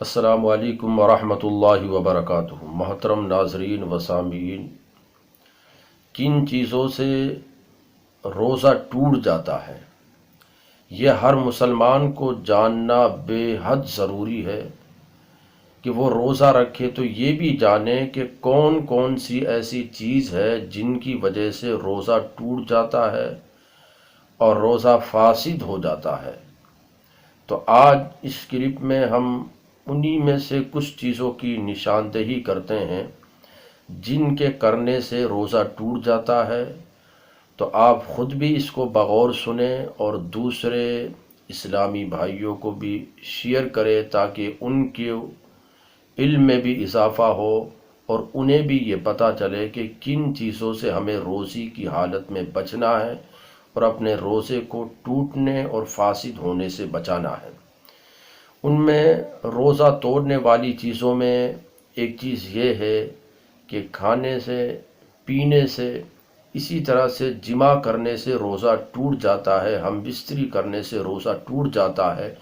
السلام علیکم ورحمۃ اللہ وبرکاتہ۔ محترم ناظرین و سامعین، کن چیزوں سے روزہ ٹوٹ جاتا ہے یہ ہر مسلمان کو جاننا بے حد ضروری ہے کہ وہ روزہ رکھے تو یہ بھی جانے کہ کون کون سی ایسی چیز ہے جن کی وجہ سے روزہ ٹوٹ جاتا ہے اور روزہ فاسد ہو جاتا ہے۔ تو آج اس کلپ میں ہم انہی میں سے کچھ چیزوں کی نشاندہی کرتے ہیں جن کے کرنے سے روزہ ٹوٹ جاتا ہے۔ تو آپ خود بھی اس کو بغور سنیں اور دوسرے اسلامی بھائیوں کو بھی شیئر کریں تاکہ ان کے علم میں بھی اضافہ ہو اور انہیں بھی یہ پتہ چلے کہ کن چیزوں سے ہمیں روزی کی حالت میں بچنا ہے اور اپنے روزے کو ٹوٹنے اور فاسد ہونے سے بچانا ہے۔ ان میں روزہ توڑنے والی چیزوں میں ایک چیز یہ ہے کہ کھانے سے، پینے سے، اسی طرح سے جماع کرنے سے روزہ ٹوٹ جاتا ہے، ہم بستری کرنے سے روزہ ٹوٹ جاتا ہے،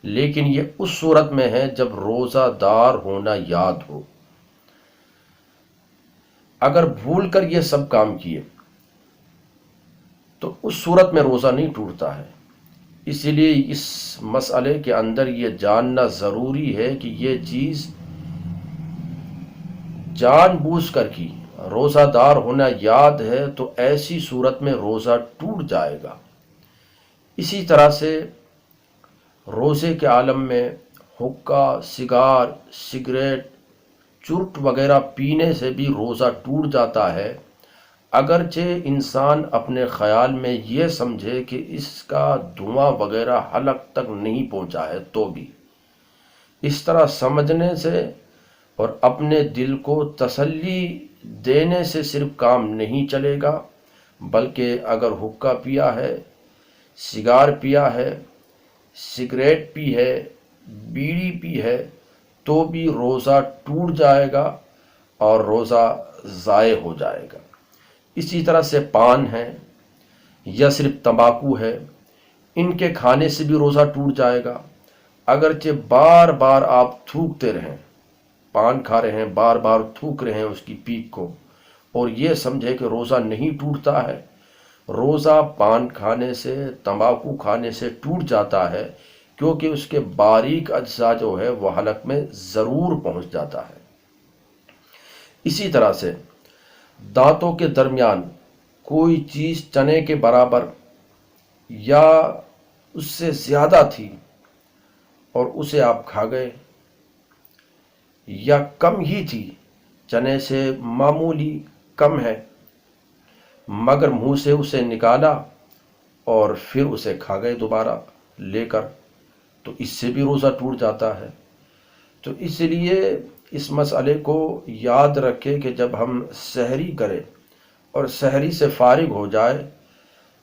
لیکن یہ اس صورت میں ہے جب روزہ دار ہونا یاد ہو۔ اگر بھول کر یہ سب کام کیے تو اس صورت میں روزہ نہیں ٹوٹتا ہے۔ اسی لیے اس مسئلے کے اندر یہ جاننا ضروری ہے کہ یہ چیز جان بوجھ کر کی، روزہ دار ہونا یاد ہے تو ایسی صورت میں روزہ ٹوٹ جائے گا۔ اسی طرح سے روزے کے عالم میں حقہ، سگار، سگریٹ، چرٹ وغیرہ پینے سے بھی روزہ ٹوٹ جاتا ہے، اگرچہ انسان اپنے خیال میں یہ سمجھے کہ اس کا دھواں وغیرہ حلق تک نہیں پہنچا ہے تو بھی۔ اس طرح سمجھنے سے اور اپنے دل کو تسلی دینے سے صرف کام نہیں چلے گا، بلکہ اگر حقہ پیا ہے، سگار پیا ہے، سگریٹ پی ہے، بیڑی پی ہے تو بھی روزہ ٹوٹ جائے گا اور روزہ ضائع ہو جائے گا۔ اسی طرح سے پان ہے یا صرف تمباکو ہے، ان کے کھانے سے بھی روزہ ٹوٹ جائے گا، اگرچہ بار بار آپ تھوکتے رہیں، پان کھا رہے ہیں، بار بار تھوک رہے ہیں اس کی پیک کو اور یہ سمجھے کہ روزہ نہیں ٹوٹتا ہے۔ روزہ پان کھانے سے، تمباکو کھانے سے ٹوٹ جاتا ہے کیونکہ اس کے باریک اجزاء جو ہے وہ حلق میں ضرور پہنچ جاتا ہے۔ اسی طرح سے دانتوں کے درمیان کوئی چیز چنے کے برابر یا اس سے زیادہ تھی اور اسے آپ کھا گئے، یا کم ہی تھی، چنے سے معمولی کم ہے، مگر منہ سے اسے نکالا اور پھر اسے کھا گئے دوبارہ لے کر، تو اس سے بھی روزہ ٹوٹ جاتا ہے۔ تو اس لیے اس مسئلے کو یاد رکھے کہ جب ہم سحری کریں اور سحری سے فارغ ہو جائے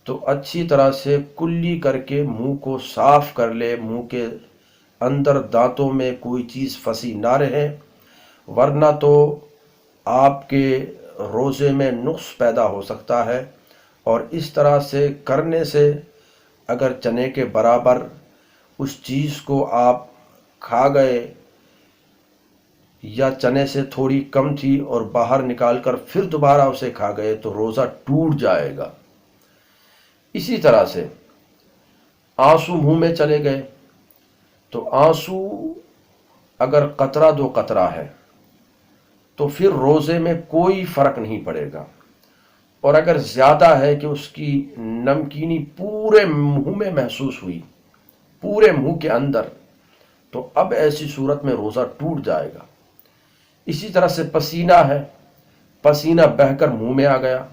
تو اچھی طرح سے کلی کر کے منہ کو صاف کر لے، منہ کے اندر دانتوں میں کوئی چیز پھنسی نہ رہے، ورنہ تو آپ کے روزے میں نقص پیدا ہو سکتا ہے۔ اور اس طرح سے کرنے سے اگر چنے کے برابر اس چیز کو آپ کھا گئے یا چنے سے تھوڑی کم تھی اور باہر نکال کر پھر دوبارہ اسے کھا گئے تو روزہ ٹوٹ جائے گا۔ اسی طرح سے آنسو منہ میں چلے گئے تو آنسو اگر قطرہ دو قطرہ ہے تو پھر روزے میں کوئی فرق نہیں پڑے گا، اور اگر زیادہ ہے کہ اس کی نمکینی پورے منہ میں محسوس ہوئی، پورے منہ کے اندر، تو اب ایسی صورت میں روزہ ٹوٹ جائے گا۔ اسی طرح سے پسینہ ہے، پسینہ بہہ کر منہ میں آ گیا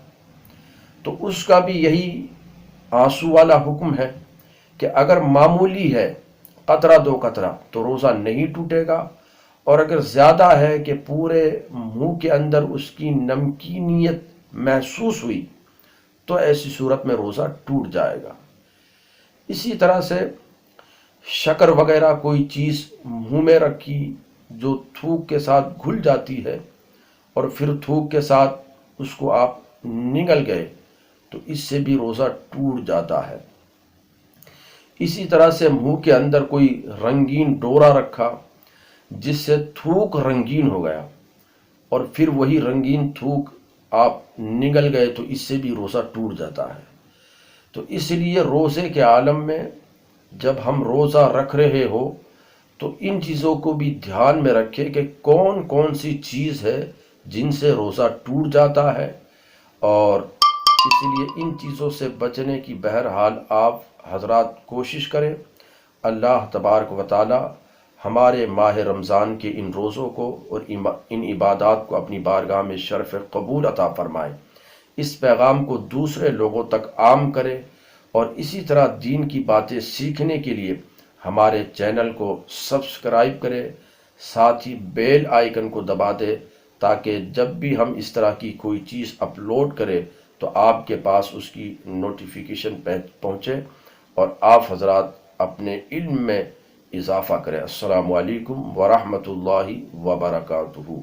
تو اس کا بھی یہی آنسو والا حکم ہے کہ اگر معمولی ہے، قطرہ دو قطرہ، تو روزہ نہیں ٹوٹے گا، اور اگر زیادہ ہے کہ پورے منہ کے اندر اس کی نمکینیت محسوس ہوئی تو ایسی صورت میں روزہ ٹوٹ جائے گا۔ اسی طرح سے شکر وغیرہ کوئی چیز منہ میں رکھی جو تھوک کے ساتھ گھل جاتی ہے اور پھر تھوک کے ساتھ اس کو آپ نگل گئے تو اس سے بھی روزہ ٹوٹ جاتا ہے۔ اسی طرح سے منہ کے اندر کوئی رنگین ڈورا رکھا جس سے تھوک رنگین ہو گیا اور پھر وہی رنگین تھوک آپ نگل گئے تو اس سے بھی روزہ ٹوٹ جاتا ہے۔ تو اس لیے روزے کے عالم میں جب ہم روزہ رکھ رہے ہو تو ان چیزوں کو بھی دھیان میں رکھے کہ کون کون سی چیز ہے جن سے روزہ ٹوٹ جاتا ہے، اور اس لیے ان چیزوں سے بچنے کی بہرحال آپ حضرات کوشش کریں۔ اللہ تبارک و تعالی ہمارے ماہ رمضان کے ان روزوں کو اور ان عبادات کو اپنی بارگاہ میں شرف قبول عطا فرمائے، اس پیغام کو دوسرے لوگوں تک عام کرے، اور اسی طرح دین کی باتیں سیکھنے کے لیے ہمارے چینل کو سبسکرائب کرے، ساتھ ہی بیل آئیکن کو دبا دے تاکہ جب بھی ہم اس طرح کی کوئی چیز اپلوڈ کرے تو آپ کے پاس اس کی نوٹیفیکیشن پہنچے اور آپ حضرات اپنے علم میں اضافہ کریں۔ السلام علیکم ورحمۃ اللہ وبرکاتہ۔